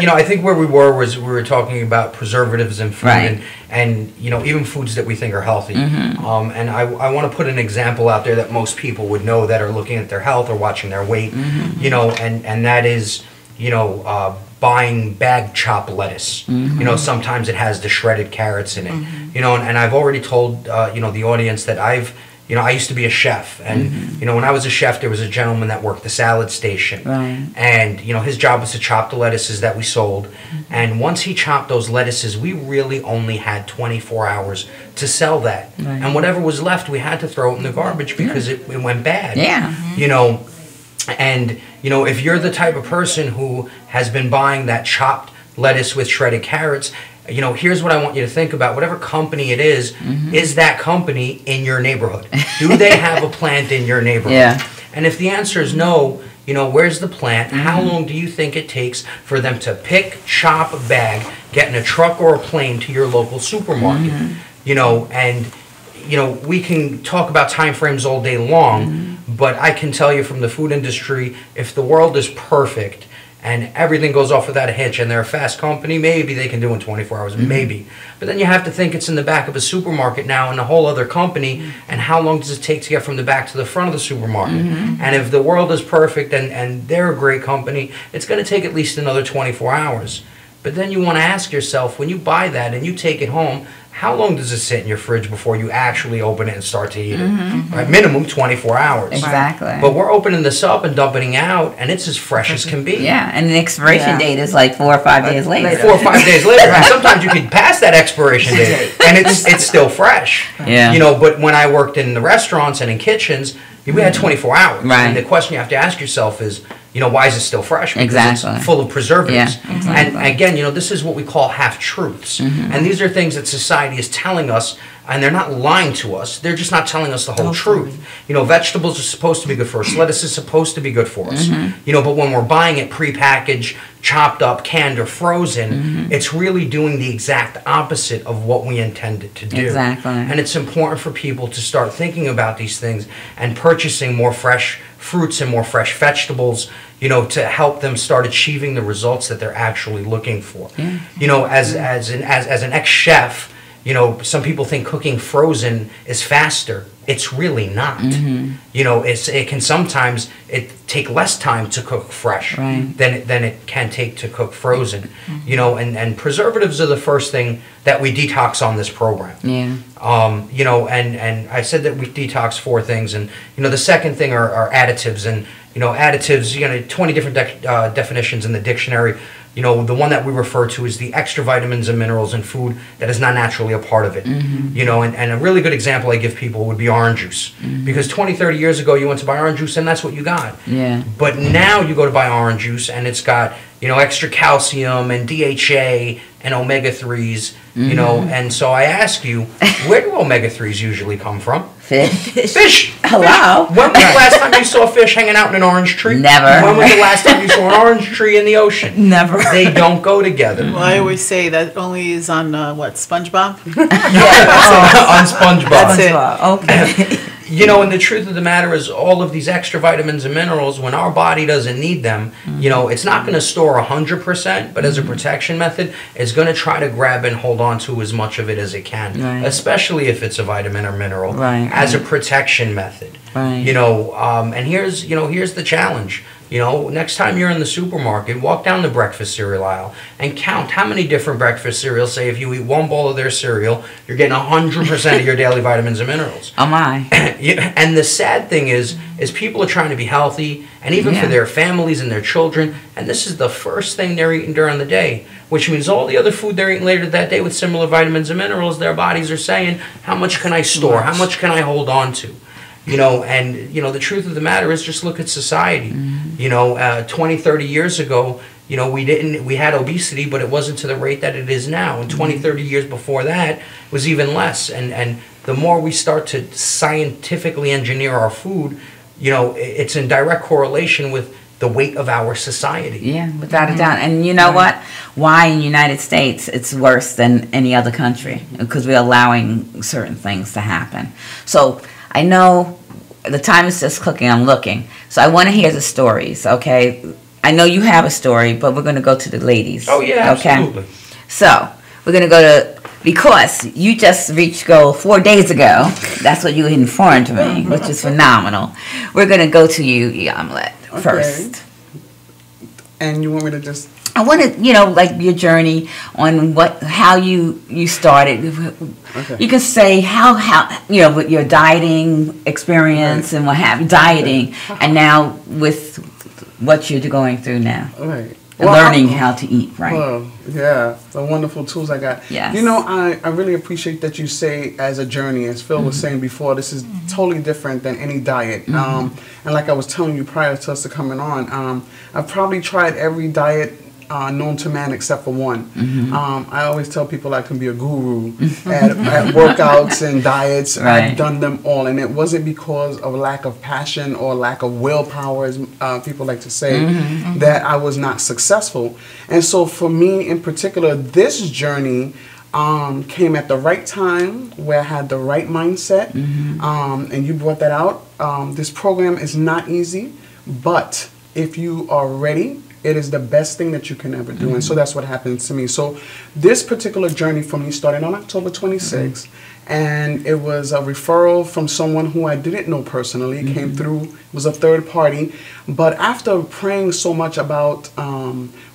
C: I think where we were talking about preservatives in food,
B: Right.
C: and even foods that we think are healthy. And I want to put an example out there that most people would know that are looking at their health or watching their weight, and that is, buying bag chopped lettuce. Sometimes it has the shredded carrots in it. And I've already told the audience that I used to be a chef, and when I was a chef, there was a gentleman that worked the salad station, and his job was to chop the lettuces that we sold. And once he chopped those lettuces, we really only had 24 hours to sell that, and whatever was left, we had to throw it in the garbage because it went bad. And if you're the type of person who has been buying that chopped lettuce with shredded carrots, here's what I want you to think about. Whatever company it is that company in your neighborhood? Do they have a plant in your neighborhood? And if the answer is no, where's the plant? How long do you think it takes for them to pick, chop, bag, get in a truck or a plane to your local supermarket? We can talk about time frames all day long, but I can tell you from the food industry, if the world is perfect and everything goes off without a hitch and they're a fast company, maybe they can do it in 24 hours, maybe. But then you have to think it's in the back of a supermarket now and a whole other company, and how long does it take to get from the back to the front of the supermarket? And if the world is perfect and they're a great company, it's going to take at least another 24 hours. But then you want to ask yourself, when you buy that and you take it home, how long does it sit in your fridge before you actually open it and start to eat it? Right? Minimum 24 hours.
B: Exactly.
C: But we're opening this up and dumping it out, and it's as fresh as can be.
B: Yeah, and the expiration date is like 4 or 5 days later.
C: 4 or 5 days later. And sometimes you can pass that expiration date, and it's still fresh.
B: Yeah.
C: But when I worked in the restaurants and in kitchens, we had 24 hours.
B: Right.
C: And the question you have to ask yourself is, why is it still fresh? Because it's full of preservatives. And again, this is what we call half-truths. And these are things that society is telling us, and they're not lying to us. They're just not telling us the whole truth. Vegetables are supposed to be good for us. Lettuce is supposed to be good for us. But when we're buying it prepackaged, chopped up, canned, or frozen, it's really doing the exact opposite of what we intended to do.
B: Exactly.
C: And it's important for people to start thinking about these things and purchasing more fresh fruits and more fresh vegetables, to help them start achieving the results that they're actually looking for. As an ex-chef, some people think cooking frozen is faster. It's really not. It can sometimes take less time to cook fresh than it can take to cook frozen. And preservatives are the first thing that we detox on this program. And I said that we detox 4 things, and the second thing are additives, and additives, 20 different definitions in the dictionary. The one that we refer to is the extra vitamins and minerals in food that is not naturally a part of it. And a really good example I give people would be orange juice. Because 20, 30 years ago, you went to buy orange juice and that's what you got. But now you go to buy orange juice and it's got, extra calcium and DHA and omega-3s, and so I ask you, where do omega-3s usually come from? Fish.
B: Hello.
C: When was the last time you saw fish hanging out in an orange tree?
B: Never.
C: When was the last time you saw an orange tree in the ocean?
B: Never.
C: They don't go together.
D: Well, I always say that only is on, SpongeBob?
C: On SpongeBob.
D: That's it.
B: Okay.
C: And the truth of the matter is all of these extra vitamins and minerals, when our body doesn't need them, it's not going to store 100%, but as a protection method, it's going to try to grab and hold on to as much of it as it can, especially if it's a vitamin or mineral, as a protection method. And here's the challenge. Next time you're in the supermarket, walk down the breakfast cereal aisle and count how many different breakfast cereals. Say if you eat 1 bowl of their cereal, you're getting 100% of your daily vitamins and minerals.
B: Oh my.
C: And the sad thing is people are trying to be healthy, and even for their families and their children, and this is the first thing they're eating during the day, which means all the other food they're eating later that day with similar vitamins and minerals, their bodies are saying, how much can I store? How much can I hold on to? The truth of the matter is, just look at society. 20, 30 years ago, You know, we had obesity, but it wasn't to the rate that it is now. And 20, 30 years before that, it was even less. And the more we start to scientifically engineer our food, you know, it's in direct correlation with the weight of our society.
B: Yeah, without a doubt. And you know what? Why in the United States it's worse than any other country? Because we're allowing certain things to happen. So I know the time is just clicking. I'm looking. So I want to hear the stories, okay? I know you have a story, but we're going to go to the ladies.
C: Oh, yeah, absolutely.
B: Okay? So we're going to go to, because you just reached goal 4 days ago. That's what you informed me, which is phenomenal. We're going to go to you, Yamlet, first.
E: And you want me to just...
B: I want to, you know, like your journey on how you started.
E: Okay.
B: You can say how you know, with your dieting experience and what have you, dieting, and now with what you're going through now.
E: Right.
B: Learning how to eat, right?
E: Well, yeah, the wonderful tools I got.
B: Yes.
E: You know, I really appreciate that you say as a journey. As Phil was saying before, this is totally different than any diet. And like I was telling you prior to us coming on, I've probably tried every diet known to man except for one. I always tell people I can be a guru at workouts and diets.
B: Right.
E: I've done them all, and it wasn't because of lack of passion or lack of willpower, as people like to say, that I was not successful. And so for me in particular, this journey came at the right time where I had the right mindset, and you brought that out. This program is not easy, but if you are ready, it is the best thing that you can ever do. And so that's what happened to me. So this particular journey for me started on October 26th. And it was a referral from someone who I didn't know personally. It came through, it was a third party. But after praying so much about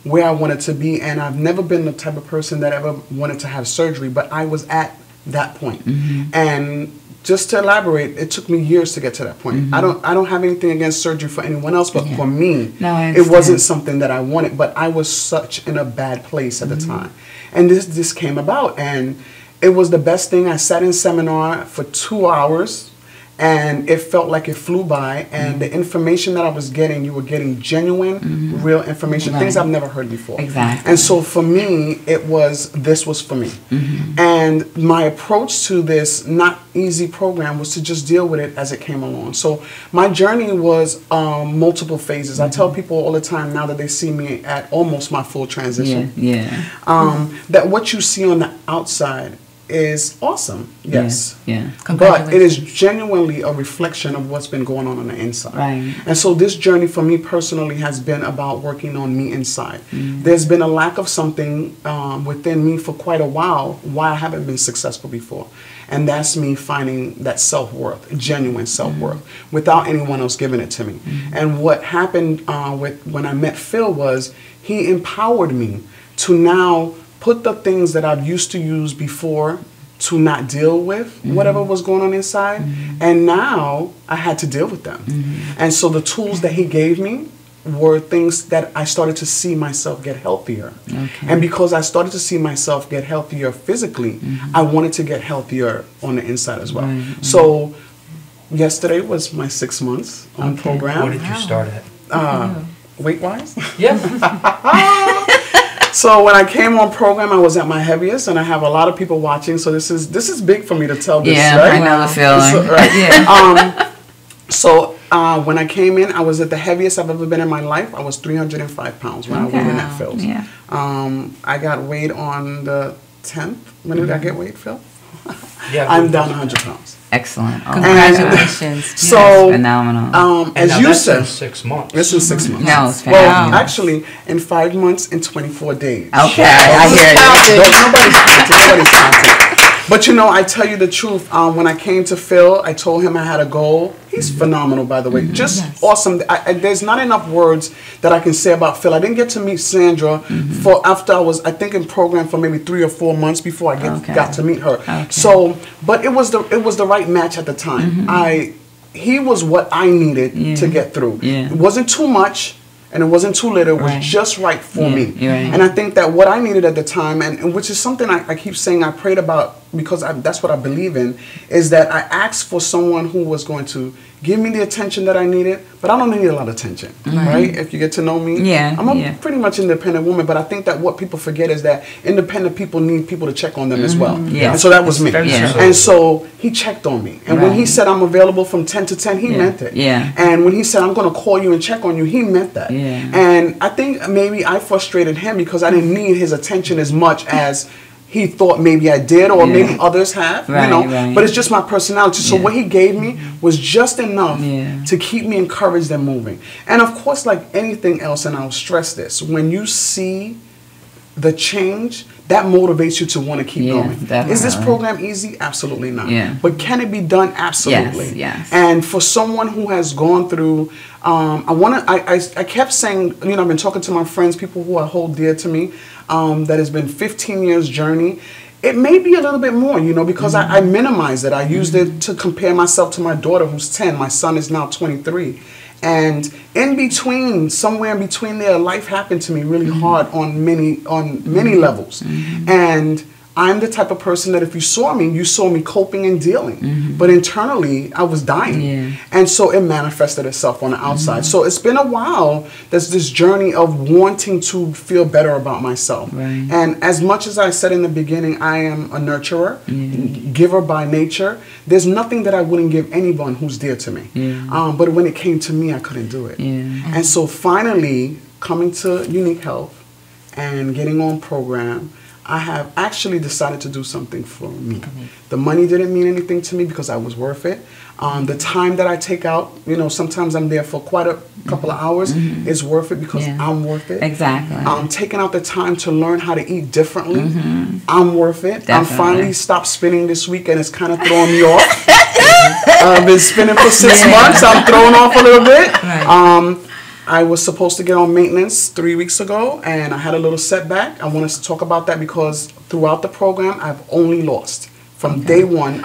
E: where I wanted to be, and I've never been the type of person that ever wanted to have surgery, but I was at that point. And just to elaborate, it took me years to get to that point. I don't have anything against surgery for anyone else, but for me, it wasn't something that I wanted. But I was such in a bad place at the time, and this came about, and it was the best thing. I sat in seminar for 2 hours, and it felt like it flew by. And the information that I was getting, you were getting genuine, real information, things I've never heard before.
B: Exactly.
E: And so for me, this was for me. And my approach to this not easy program was to just deal with it as it came along. So my journey was multiple phases. I tell people all the time now that they see me at almost my full transition. That what you see on the outside is awesome, yes. But it is genuinely a reflection of what's been going on the inside. And so this journey for me personally has been about working on me inside. There's been a lack of something within me for quite a while why I haven't been successful before. And that's me finding that self-worth, genuine self-worth, without anyone else giving it to me. And what happened when I met Phil was he empowered me to now put the things that I've used to use before to not deal with whatever was going on inside. And now I had to deal with them. And so the tools that he gave me were things that I started to see myself get healthier. And because I started to see myself get healthier physically, I wanted to get healthier on the inside as well. So yesterday was my 6 months on program.
C: What did you start at?
E: Weight-wise?
C: Yeah.
E: So when I came on program, I was at my heaviest, and I have a lot of people watching. So this is big for me to tell this.
B: Yeah,
E: right?
B: I know the feeling.
E: So, when I came in, I was at the heaviest I've ever been in my life. I was 305 pounds when I weighed in at Phil's. I got weighed on the 10th. When did I get weighed, Phil? I'm down 100 pounds.
B: Excellent.
A: Congratulations.
E: So
B: phenomenal.
E: As you said,
C: 6 months.
E: This is 6 months.
B: No, it's
E: well, actually, in 5 months and 24 days.
B: Okay, I hear you.
E: Nobody's counting. But you know, I tell you the truth. When I came to Phil, I told him I had a goal. He's phenomenal, by the way. Just awesome. There's not enough words that I can say about Phil. I didn't get to meet Sandra for after I was, I think, in program for maybe 3 or 4 months before I got to meet her. So, but it was the right match at the time. He was what I needed to get through. It wasn't too much. And it wasn't too little, it was just right for me. And I think that what I needed at the time, and which is something I keep saying I prayed about because that's what I believe in, is that I asked for someone who was going to give me the attention that I needed, but I don't need a lot of attention, right? If you get to know me, I'm a pretty much independent woman, but I think that what people forget is that independent people need people to check on them as well. And so that was me. And so he checked on me. And when he said I'm available from 10 to 10, he meant it. And when he said I'm going to call you and check on you, he meant that. And I think maybe I frustrated him because I didn't need his attention as much as he thought maybe I did, or maybe others have, you know. But it's just my personality. So what he gave me was just enough to keep me encouraged and moving. And of course, like anything else, and I'll stress this, when you see the change, that motivates you to want to keep going.
B: Definitely.
E: Is this program easy? Absolutely not. But can it be done? Absolutely. And for someone who has gone through, I kept saying, you know, I've been talking to my friends, people who I hold dear to me, that has been 15 years journey. It may be a little bit more, you know, because I minimize it. I used it to compare myself to my daughter who's 10. My son is now 23. And in between, somewhere in between there, life happened to me really hard on many levels. And I'm the type of person that if you saw me coping and dealing. But internally, I was dying. And so it manifested itself on the outside. So it's been a while. There's this journey of wanting to feel better about myself. And as much as I said in the beginning, I am a nurturer, giver by nature. There's nothing that I wouldn't give anyone who's dear to me. But when it came to me, I couldn't do it. And so finally, coming to Unique Health and getting on program, I have actually decided to do something for me. The money didn't mean anything to me because I was worth it. The time that I take out, you know, sometimes I'm there for quite a couple of hours, is worth it because I'm worth it. Taking out the time to learn how to eat differently, I'm worth it. I'm finally stopped spinning this week and it's kind of throwing me off. I've been spinning for 6 months. I'm thrown off a little bit. I was supposed to get on maintenance 3 weeks ago, and I had a little setback. I want us to talk about that because throughout the program, I've only lost. From day one,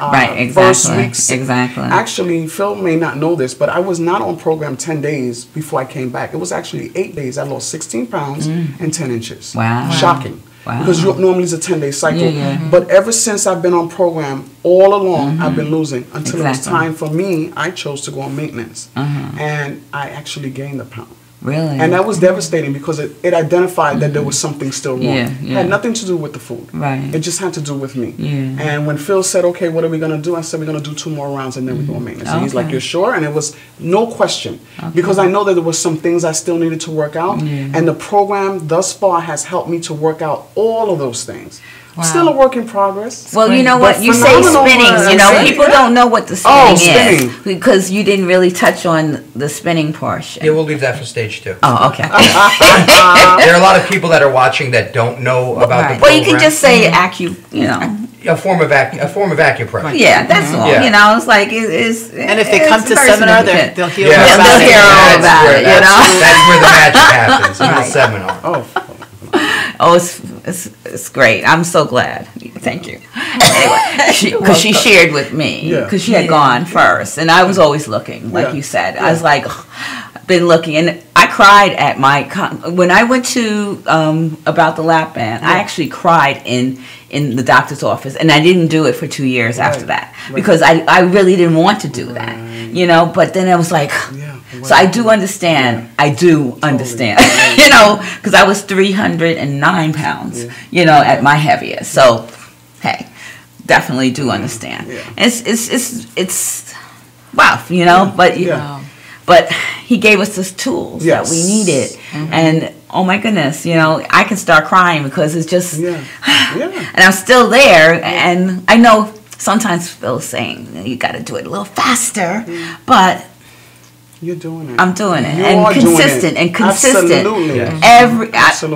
E: first weeks. Actually, Phil may not know this, but I was not on program 10 days before I came back. It was actually 8 days. I lost 16 pounds and 10 inches. Shocking. Because normally it's a 10-day cycle. But ever since I've been on program, all along, I've been losing. Until it was time for me, I chose to go on maintenance. And I actually gained a pound. And that was devastating because it identified that there was something still wrong. It had nothing to do with the food. It just had to do with me. And when Phil said, okay, what are we going to do? I said, we're going to do 2 more rounds and then we go on maintenance. And he's like, you're sure? And it was no question. Because I know that there were some things I still needed to work out. And the program thus far has helped me to work out all of those things. Still a work in progress.
B: Well, you know what? You say spinning, you know, people don't know what the spinning is. Because you didn't really touch on the spinning portion.
C: Yeah, we'll leave that for stage 2.
B: Oh, okay.
C: There are a lot of people that are watching that don't know about the program.
B: Well, you can just say you know.
C: A form of acupressure.
B: Yeah, that's all. You know, it's like it's.
D: And if they come to seminar, they'll hear
B: all about it. You know,
C: that's where the magic happens in the seminar.
B: Oh, it's great. I'm so glad. Thank you. Anyway, because she shared with me because she had gone first, and I was always looking, like you said. I was like, been looking, and I cried at when I went to about the lap band. I actually cried in the doctor's office, and I didn't do it for 2 years after that because I really didn't want to do that, you know. But then I was like. So I do understand. You know, because I was 309 pounds, you know, at my heaviest. So, hey, definitely do understand. It's wow, you know. But he gave us the tools that we needed, and oh my goodness, you know, I can start crying because it's just, and I'm still there, and I know sometimes Phil's saying you got to do it a little faster, but.
E: You're doing it.
B: I'm doing it, and consistent,
E: Absolutely.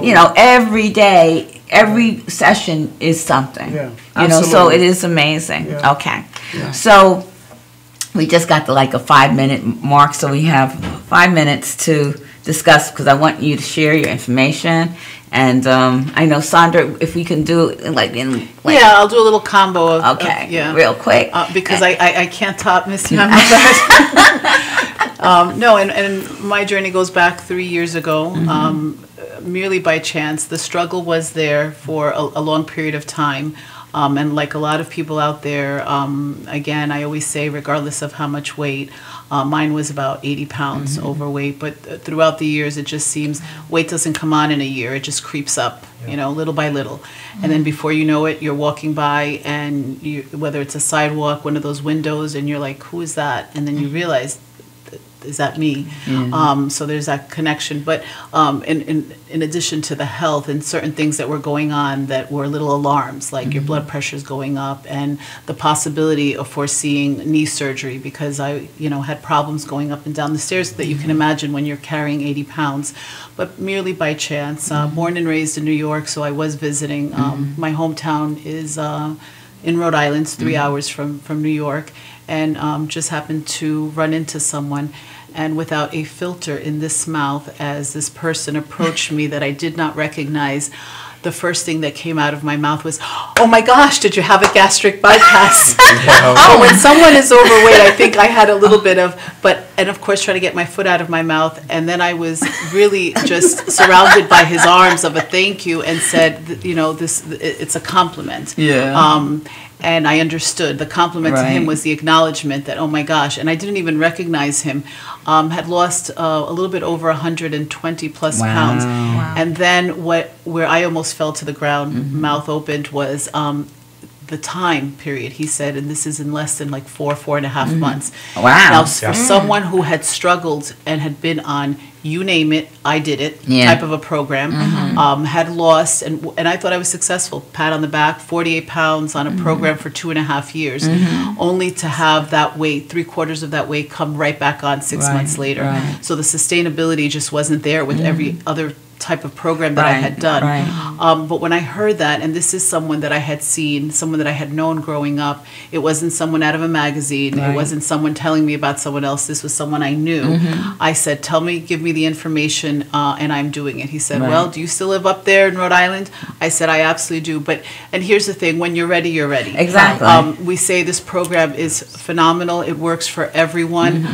B: You know, every day, every session is something. You know, so it is amazing. Okay, so we just got to like a 5-minute mark, so we have 5 minutes to discuss because I want you to share your information. And I know Sandra, if we can do
D: I'll do a little combo of
B: real quick
D: because I can't top Miss Young. No, and my journey goes back 3 years ago, merely by chance. The struggle was there for a long period of time. And like a lot of people out there, again, I always say, regardless of how much weight, mine was about 80 pounds overweight, but throughout the years, it just seems weight doesn't come on in a year. It just creeps up, you know, little by little. And then before you know it, you're walking by, and whether it's a sidewalk, one of those windows, and you're like, who is that? And then you realize, is that me? So there's that connection. But in addition to the health and certain things that were going on that were little alarms, like your blood pressure's going up, and the possibility of foreseeing knee surgery, because I, you know, had problems going up and down the stairs that you can imagine when you're carrying 80 pounds. But merely by chance, born and raised in New York, so I was visiting. My hometown is in Rhode Island, it's 3 hours from New York, and just happened to run into someone, and without a filter in this mouth, as this person approached me that I did not recognize, the first thing that came out of my mouth was, "Oh my gosh, did you have a gastric bypass?" Oh, when someone is overweight, I think I had a little bit of, and of course trying to get my foot out of my mouth, and then I was really just surrounded by his arms of a thank you, and said, you know, it's a compliment. And I understood. The compliment to him was the acknowledgement that, oh my gosh, and I didn't even recognize him. Had lost a little bit over 120 plus pounds. And then where I almost fell to the ground, mouth opened, was the time period. He said, and this is in less than like 4.5 months.
B: Wow.
D: Now, for someone who had struggled and had been on, you name it, I did it, type of a program, had lost, and I thought I was successful. Pat on the back, 48 pounds on a program for 2.5 years, only to have that weight, 3/4 of that weight, come right back on 6 months later. So the sustainability just wasn't there with every other type of program that I had done. But when I heard that, and this is someone that I had seen, someone that I had known growing up, it wasn't someone out of a magazine, it wasn't someone telling me about someone else, this was someone I knew. I said, tell me, give me the information, and I'm doing it. He said, well, do you still live up there in Rhode Island? I said, I absolutely do. And here's the thing, when you're ready, you're ready.
B: Exactly.
D: We say this program is phenomenal. It works for everyone.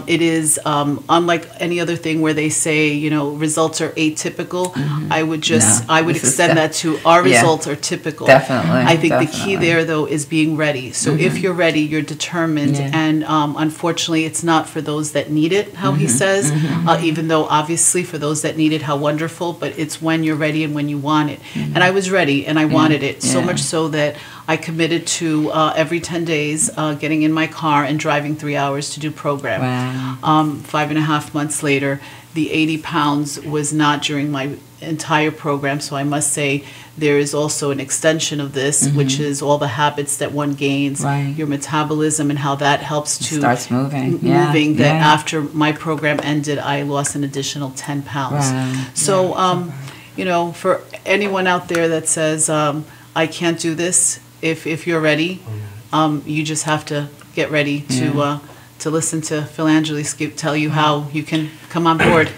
D: It is unlike any other thing where they say, you know, results are atypical. I would extend that to our results are typical.
B: Definitely.
D: I think the key there, though, is being ready. So if you're ready, you're determined. And unfortunately, it's not for those that need it, how he says, even though obviously for those that need it, how wonderful, but it's when you're ready and when you want it. And I was ready and I wanted it, so much so that I committed to every 10 days getting in my car and driving 3 hours to do program. 5.5 months later, the 80 pounds was not during my entire program, so I must say there is also an extension of this, which is all the habits that one gains, your metabolism, and how that helps to
B: starts moving.
D: That after my program ended, I lost an additional 10 pounds. So, you know, for anyone out there that says, I can't do this, if you're ready, you just have to get ready to listen to Phil Angeles tell you how you can come on board.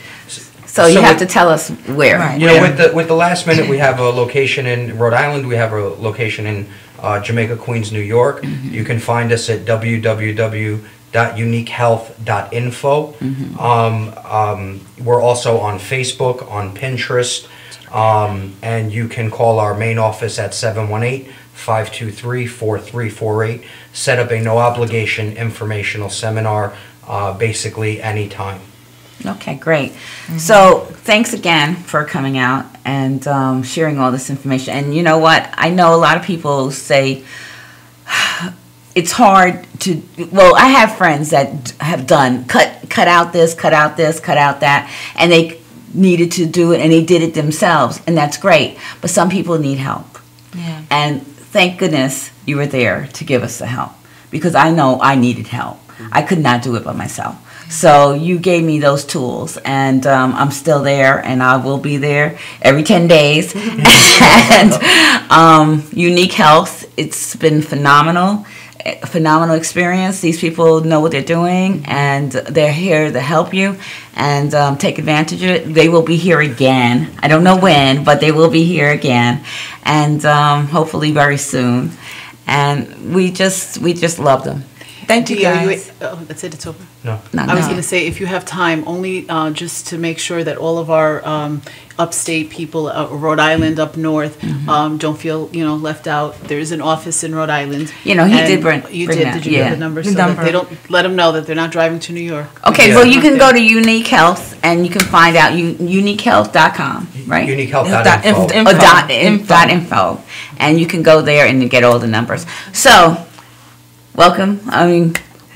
B: So you have to tell us where.
C: You know, with the Last Minute, we have a location in Rhode Island. We have a location in Jamaica, Queens, New York. You can find us at www.uniquehealth.info. We're also on Facebook, on Pinterest, and you can call our main office at 718-523-4348. Set up a no-obligation informational seminar, basically anytime.
B: Okay, great. So thanks again for coming out and sharing all this information. And you know what? I know a lot of people say it's hard to, well, I have friends that have done, cut out this, cut out this, cut out that, and they needed to do it and they did it themselves, and that's great. But some people need help. And thank goodness you were there to give us the help, because I know I needed help. I could not do it by myself. So you gave me those tools, and I'm still there, and I will be there every 10 days. And Unique Health, it's been phenomenal experience. These people know what they're doing, and they're here to help you and take advantage of it. They will be here again. I don't know when, but they will be here again, and hopefully very soon. And we just love them.
A: Thank you,
D: Dee, are
A: guys.
D: oh, that's it. It's over.
C: No.
D: I was going to say, if you have time, only just to make sure that all of our upstate people, Rhode Island up north, don't feel left out. There is an office in Rhode Island.
B: You know, he did bring
D: You
B: that,
D: did. Did you
B: yeah.
D: get the number?
B: The
D: So
B: number.
D: that they don't let them know that they're not driving to New York.
B: Okay, well, you can go to Unique Health and you can find out uniquehealth.com, right?
C: Uniquehealth.info.
B: .info. And you can go there and get all the numbers. So, welcome.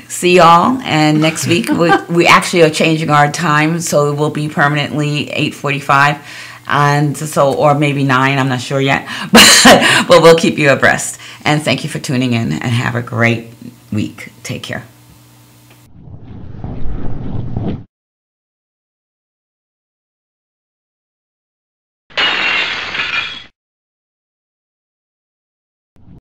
B: See y'all. And next week, we actually are changing our time, so it will be permanently 8:45. And so, or maybe 9, I'm not sure yet. But we'll keep you abreast. And thank you for tuning in and have a great week. Take care.